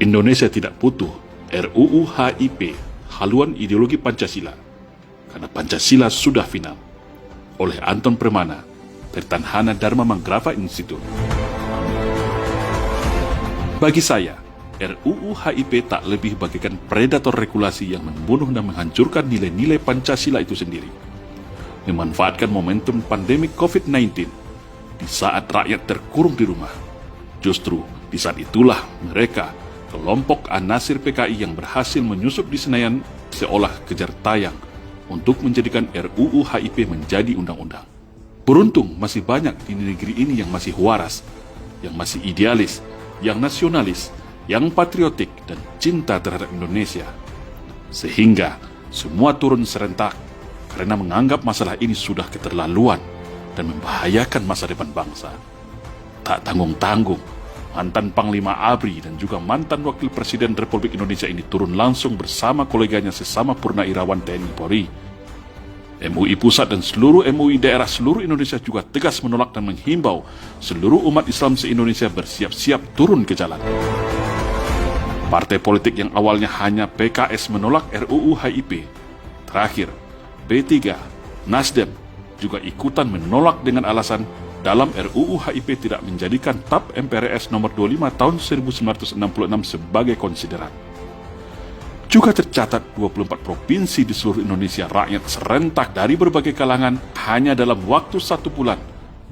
Indonesia tidak butuh RUU HIP, haluan ideologi Pancasila, karena Pancasila sudah final. Oleh Anton Permana, Pertanhana Dharma Manggrava Institute. Bagi saya, RUU HIP tak lebih bagaikan predator regulasi yang membunuh dan menghancurkan nilai-nilai Pancasila itu sendiri. Memanfaatkan momentum pandemi COVID-19 di saat rakyat terkurung di rumah. Justru di saat itulah mereka, kelompok An-Nasir PKI yang berhasil menyusup di Senayan seolah kejar tayang untuk menjadikan RUU HIP menjadi undang-undang. Beruntung masih banyak di negeri ini yang masih waras, yang masih idealis, yang nasionalis, yang patriotik dan cinta terhadap Indonesia. Sehingga semua turun serentak karena menganggap masalah ini sudah keterlaluan dan membahayakan masa depan bangsa. Tak tanggung-tanggung, mantan Panglima ABRI dan juga mantan Wakil Presiden Republik Indonesia ini turun langsung bersama koleganya sesama Purnawirawan TNI Polri. MUI Pusat dan seluruh MUI daerah seluruh Indonesia juga tegas menolak dan menghimbau seluruh umat Islam se-Indonesia bersiap-siap turun ke jalan. Partai politik yang awalnya hanya PKS menolak RUU HIP, terakhir B3, Nasdem juga ikutan menolak dengan alasan dalam RUU HIP tidak menjadikan TAP MPRS nomor 25 tahun 1966 sebagai konsideran. Juga tercatat 24 provinsi di seluruh Indonesia rakyat serentak dari berbagai kalangan hanya dalam waktu 1 bulan,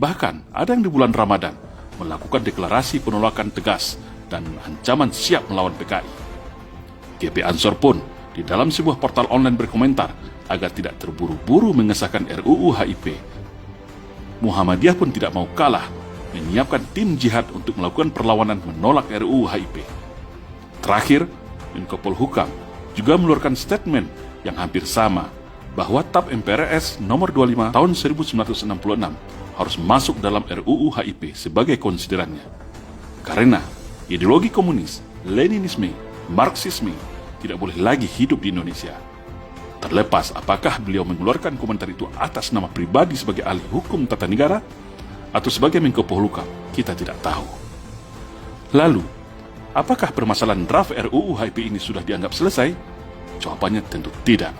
bahkan ada yang di bulan Ramadan, melakukan deklarasi penolakan tegas dan ancaman siap melawan PKI. GP Ansor pun di dalam sebuah portal online berkomentar agar tidak terburu-buru mengesahkan RUU HIP. Muhammadiyah pun tidak mau kalah, menyiapkan tim jihad untuk melakukan perlawanan menolak RUU HIP. Terakhir, Menko Polhukam juga mengeluarkan statement yang hampir sama, bahwa TAP MPRS nomor 25 tahun 1966 harus masuk dalam RUU HIP sebagai konsiderannya. Karena ideologi komunis, Leninisme, Marxisme tidak boleh lagi hidup di Indonesia. Terlepas apakah beliau mengeluarkan komentar itu atas nama pribadi sebagai ahli hukum tata negara atau sebagai Menko Polhukam, kita tidak tahu. Lalu, apakah permasalahan draft RUU HIP ini sudah dianggap selesai? Jawabannya tentu tidak.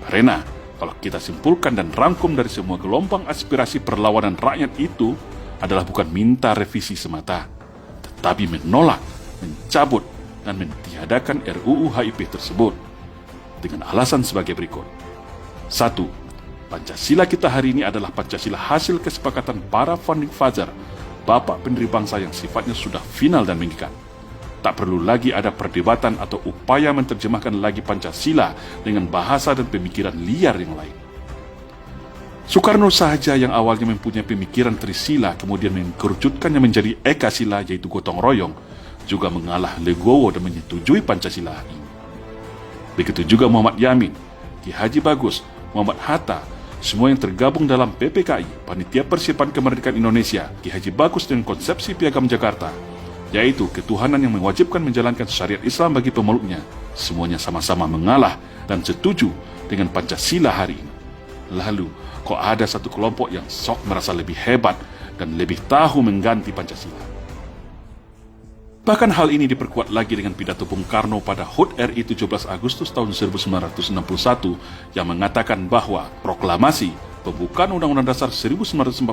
Karena kalau kita simpulkan dan rangkum dari semua gelombang aspirasi perlawanan rakyat itu adalah bukan minta revisi semata, tetapi menolak, mencabut, dan mentiadakan RUU HIP tersebut dengan alasan sebagai berikut. 1. Pancasila kita hari ini adalah Pancasila hasil kesepakatan para founding father, bapak pendiri bangsa yang sifatnya sudah final dan mengikat. Tak perlu lagi ada perdebatan atau upaya menerjemahkan lagi Pancasila dengan bahasa dan pemikiran liar yang lain. Soekarno saja yang awalnya mempunyai pemikiran Trisila kemudian mengerucutkannya menjadi Ekasila yaitu gotong royong, juga mengalah legowo dan menyetujui Pancasila ini. Begitu juga Muhammad Yamin, Ki Haji Bagus, Muhammad Hatta, semua yang tergabung dalam PPKI, Panitia Persiapan Kemerdekaan Indonesia, Ki Haji Bagus dengan konsepsi Piagam Jakarta, yaitu ketuhanan yang mewajibkan menjalankan syariat Islam bagi pemeluknya, semuanya sama-sama mengalah dan setuju dengan Pancasila hari ini. Lalu, kok ada satu kelompok yang sok merasa lebih hebat dan lebih tahu mengganti Pancasila? Bahkan hal ini diperkuat lagi dengan pidato Bung Karno pada HUT RI 17 Agustus tahun 1961 yang mengatakan bahwa proklamasi pembukaan Undang-Undang Dasar 1945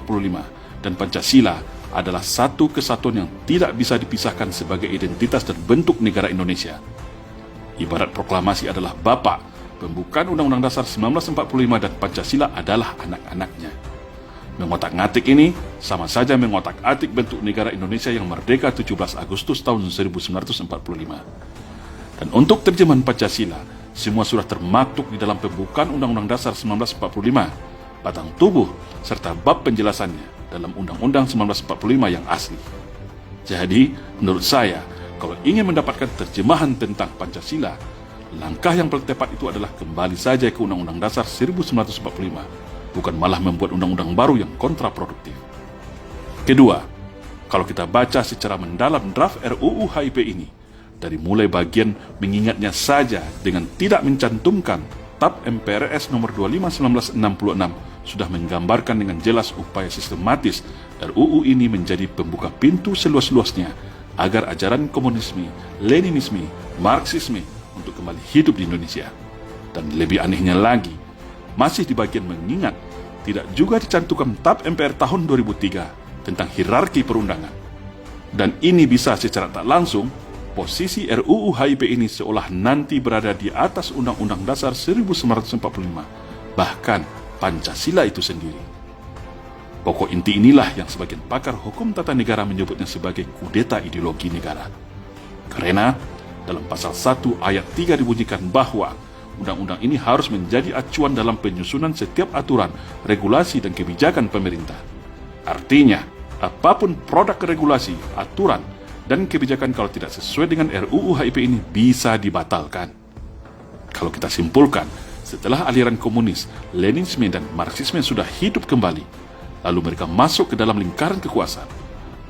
dan Pancasila adalah satu kesatuan yang tidak bisa dipisahkan sebagai identitas dan bentuk negara Indonesia. Ibarat proklamasi adalah bapak, pembukaan Undang-Undang Dasar 1945 dan Pancasila adalah anak-anaknya. Mengotak-ngatik ini sama saja mengotak-atik bentuk negara Indonesia yang merdeka 17 Agustus tahun 1945. Dan untuk terjemahan Pancasila, semua sudah termaktub di dalam pembukaan Undang-Undang Dasar 1945, batang tubuh, serta bab penjelasannya dalam Undang-Undang 1945 yang asli. Jadi, menurut saya, kalau ingin mendapatkan terjemahan tentang Pancasila, langkah yang paling tepat itu adalah kembali saja ke Undang-Undang Dasar 1945, bukan malah membuat undang-undang baru yang kontraproduktif. Kedua, kalau kita baca secara mendalam draft RUU HIP ini, dari mulai bagian mengingatnya saja dengan tidak mencantumkan TAP MPRS nomor 25 1966 sudah menggambarkan dengan jelas upaya sistematis RUU ini menjadi pembuka pintu seluas-luasnya agar ajaran komunisme, Leninisme, Marxisme untuk kembali hidup di Indonesia. Dan lebih anehnya lagi, masih di bagian mengingat, tidak juga dicantumkan TAP MPR tahun 2003 tentang hierarki perundangan. Dan ini bisa secara tak langsung, posisi RUU HIP ini seolah nanti berada di atas Undang-Undang Dasar 1945, bahkan Pancasila itu sendiri. Pokok inti inilah yang sebagian pakar hukum tata negara menyebutnya sebagai kudeta ideologi negara. Karena dalam pasal 1 ayat 3 dibunyikan bahwa undang-undang ini harus menjadi acuan dalam penyusunan setiap aturan, regulasi, dan kebijakan pemerintah. Artinya, apapun produk regulasi, aturan, dan kebijakan kalau tidak sesuai dengan RUU HIP ini bisa dibatalkan. Kalau kita simpulkan, setelah aliran komunis, Leninisme, dan Marxisme sudah hidup kembali, lalu mereka masuk ke dalam lingkaran kekuasaan,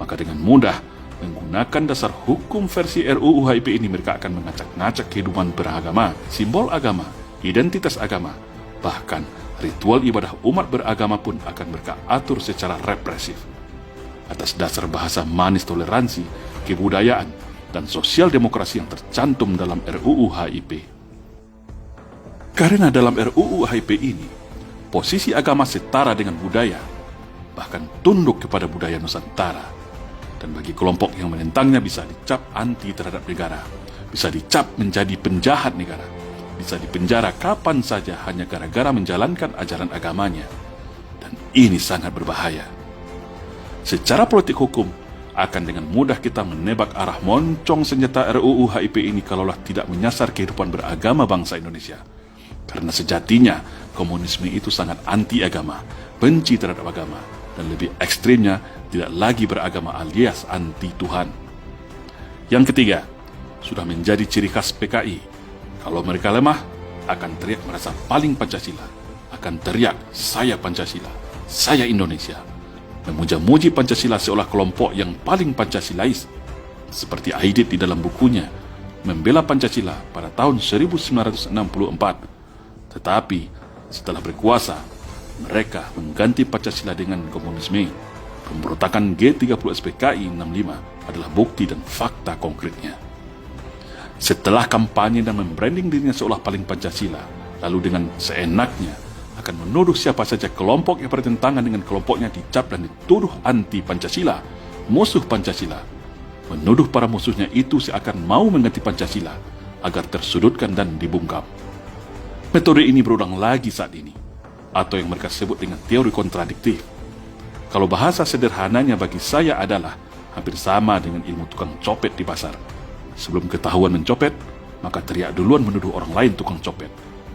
maka dengan mudah menggunakan dasar hukum versi RUU HIP ini mereka akan mengacak-ngacak kehidupan beragama, simbol agama, identitas agama, bahkan ritual ibadah umat beragama pun akan mereka atur secara represif. Atas dasar bahasa manis toleransi, kebudayaan, dan sosial demokrasi yang tercantum dalam RUU HIP. Karena dalam RUU HIP ini, posisi agama setara dengan budaya, bahkan tunduk kepada budaya Nusantara. Dan bagi kelompok yang menentangnya bisa dicap anti terhadap negara, bisa dicap menjadi penjahat negara, bisa dipenjara kapan saja hanya gara-gara menjalankan ajaran agamanya. Dan ini sangat berbahaya. Secara politik hukum, akan dengan mudah kita menebak arah moncong senjata RUU HIP ini kalaulah tidak menyasar kehidupan beragama bangsa Indonesia. Karena sejatinya, komunisme itu sangat anti-agama, benci terhadap agama, dan lebih ekstrimnya, tidak lagi beragama alias anti-Tuhan. Yang ketiga, sudah menjadi ciri khas PKI. Kalau mereka lemah, akan teriak merasa paling Pancasila, akan teriak, saya Pancasila, saya Indonesia, memuja-muji Pancasila seolah kelompok yang paling Pancasilais, seperti Aidit di dalam bukunya Membela Pancasila pada tahun 1964. Tetapi setelah berkuasa, mereka mengganti Pancasila dengan komunisme. Pemberontakan G30 SPKI 65 adalah bukti dan fakta konkretnya. Setelah kampanye dan membranding dirinya seolah paling Pancasila, lalu dengan seenaknya akan menuduh siapa saja kelompok yang bertentangan dengan kelompoknya dicap dan dituduh anti-Pancasila, musuh Pancasila. Menuduh para musuhnya itu seakan mau mengganti Pancasila agar tersudutkan dan dibungkam. Metode ini berulang lagi saat ini, atau yang mereka sebut dengan teori kontradiktif. Kalau bahasa sederhananya bagi saya adalah hampir sama dengan ilmu tukang copet di pasar. Sebelum ketahuan mencopet, maka teriak duluan menuduh orang lain tukang copet,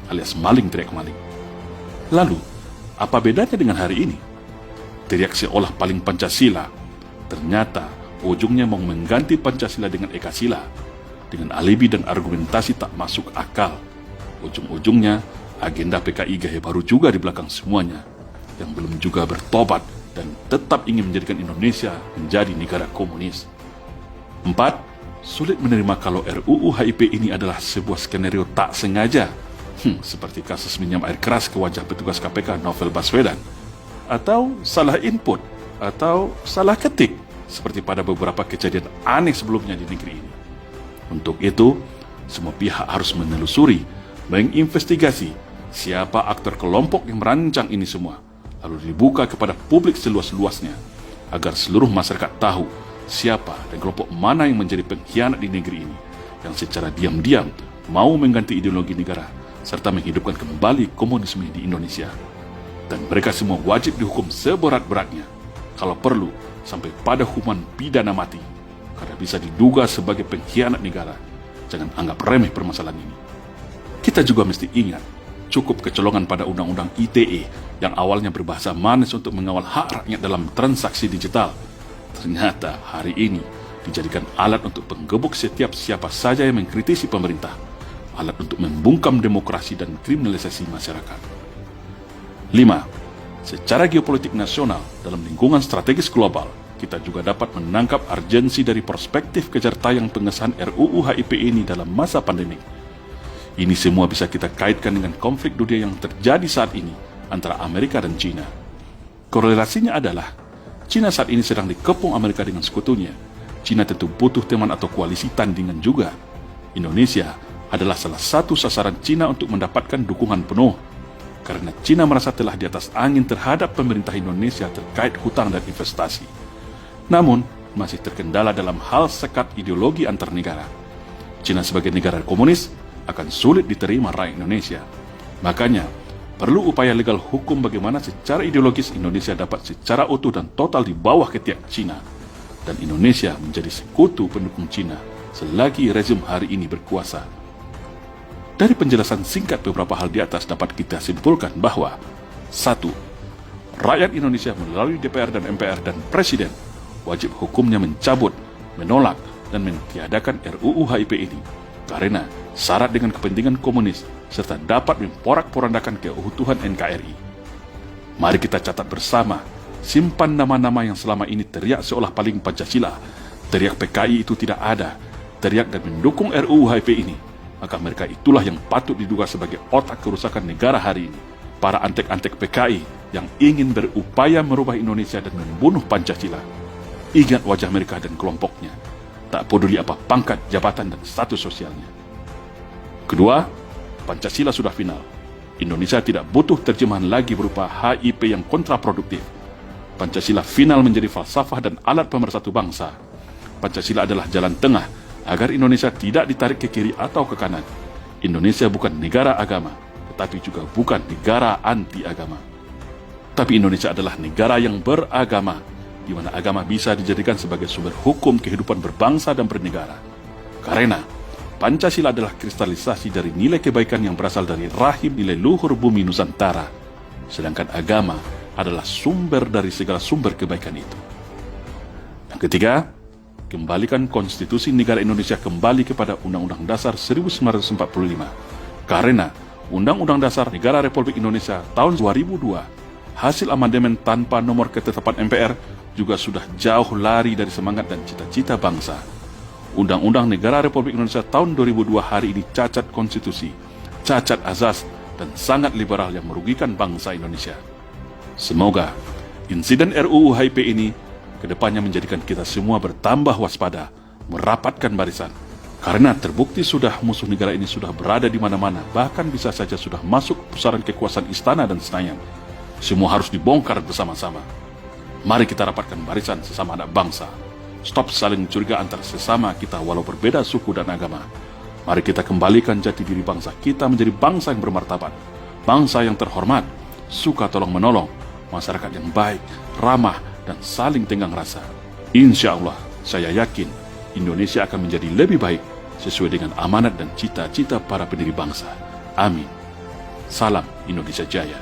alias maling teriak maling. Lalu, apa bedanya dengan hari ini? Teriak seolah paling Pancasila, ternyata ujungnya mau mengganti Pancasila dengan Ekasila, dengan alibi dan argumentasi tak masuk akal. Ujung-ujungnya, agenda PKI gaya baru juga di belakang semuanya, yang belum juga bertobat dan tetap ingin menjadikan Indonesia menjadi negara komunis. 4. Sulit menerima kalau RUU HIP ini adalah sebuah skenario tak sengaja, seperti kasus minyak air keras ke wajah petugas KPK Novel Baswedan, atau salah input, atau salah ketik, seperti pada beberapa kejadian aneh sebelumnya di negeri ini. Untuk itu, semua pihak harus menelusuri, menginvestigasi siapa aktor kelompok yang merancang ini semua, lalu dibuka kepada publik seluas-luasnya, agar seluruh masyarakat tahu siapa dan kelompok mana yang menjadi pengkhianat di negeri ini, yang secara diam-diam mau mengganti ideologi negara serta menghidupkan kembali komunisme di Indonesia. Dan mereka semua wajib dihukum seberat-beratnya, kalau perlu sampai pada hukuman pidana mati, karena bisa diduga sebagai pengkhianat negara. Jangan anggap remeh permasalahan ini. Kita juga mesti ingat, cukup kecolongan pada Undang-Undang ITE yang awalnya berbahasa manis untuk mengawal hak rakyat dalam transaksi digital, ternyata hari ini dijadikan alat untuk penggebuk setiap siapa saja yang mengkritisi pemerintah, alat untuk membungkam demokrasi dan kriminalisasi masyarakat. 5. Secara geopolitik nasional dalam lingkungan strategis global, kita juga dapat menangkap urgensi dari perspektif kejar tayang pengesahan RUU HIP ini dalam masa pandemik. Ini semua bisa kita kaitkan dengan konflik dunia yang terjadi saat ini antara Amerika dan China. Korelasinya adalah China saat ini sedang dikepung Amerika dengan sekutunya, Cina tentu butuh teman atau koalisi tandingan juga. Indonesia adalah salah satu sasaran Cina untuk mendapatkan dukungan penuh, karena Cina merasa telah di atas angin terhadap pemerintah Indonesia terkait hutang dan investasi. Namun, masih terkendala dalam hal sekat ideologi antar negara. Cina sebagai negara komunis akan sulit diterima rakyat Indonesia. Makanya, perlu upaya legal hukum bagaimana secara ideologis Indonesia dapat secara utuh dan total di bawah ketiak Cina, dan Indonesia menjadi sekutu pendukung Cina selagi rezim hari ini berkuasa. Dari penjelasan singkat beberapa hal di atas dapat kita simpulkan bahwa 1. Rakyat Indonesia melalui DPR dan MPR dan Presiden wajib hukumnya mencabut, menolak, dan mentiadakan RUU HIP ini karena syarat dengan kepentingan komunis serta dapat memporak-porandakan keutuhan NKRI. Mari kita catat bersama, simpan nama-nama yang selama ini teriak seolah paling Pancasila, teriak PKI itu tidak ada, teriak dan mendukung RUU HIP ini, maka mereka itulah yang patut diduga sebagai otak kerusakan negara hari ini. Para antek-antek PKI yang ingin berupaya merubah Indonesia dan membunuh Pancasila. Ingat wajah mereka dan kelompoknya, tak peduli apa pangkat, jabatan, dan status sosialnya. Kedua, Pancasila sudah final. Indonesia tidak butuh terjemahan lagi berupa HIP yang kontraproduktif. Pancasila final menjadi falsafah dan alat pemersatu bangsa. Pancasila adalah jalan tengah agar Indonesia tidak ditarik ke kiri atau ke kanan. Indonesia bukan negara agama, tetapi juga bukan negara anti-agama. Tapi Indonesia adalah negara yang beragama, di mana agama bisa dijadikan sebagai sumber hukum kehidupan berbangsa dan bernegara. Karena Pancasila adalah kristalisasi dari nilai kebaikan yang berasal dari rahim nilai luhur bumi Nusantara, sedangkan agama adalah sumber dari segala sumber kebaikan itu. Yang ketiga, kembalikan konstitusi negara Indonesia kembali kepada Undang-Undang Dasar 1945, karena Undang-Undang Dasar Negara Republik Indonesia tahun 2002, hasil amandemen tanpa nomor ketetapan MPR, juga sudah jauh lari dari semangat dan cita-cita bangsa. Undang-Undang Negara Republik Indonesia tahun 2002 hari ini cacat konstitusi, cacat azas, dan sangat liberal yang merugikan bangsa Indonesia. Semoga insiden RUU HIP ini kedepannya menjadikan kita semua bertambah waspada, merapatkan barisan, karena terbukti sudah musuh negara ini sudah berada di mana-mana, bahkan bisa saja sudah masuk pusaran kekuasaan istana dan Senayan. Semua harus dibongkar bersama-sama. Mari kita rapatkan barisan sesama anak bangsa. Stop saling curiga antar sesama kita walau berbeda suku dan agama. Mari kita kembalikan jati diri bangsa kita menjadi bangsa yang bermartabat, bangsa yang terhormat, suka tolong-menolong, masyarakat yang baik, ramah, dan saling tenggang rasa. Insya Allah, saya yakin Indonesia akan menjadi lebih baik sesuai dengan amanat dan cita-cita para pendiri bangsa. Amin. Salam Indonesia Jaya.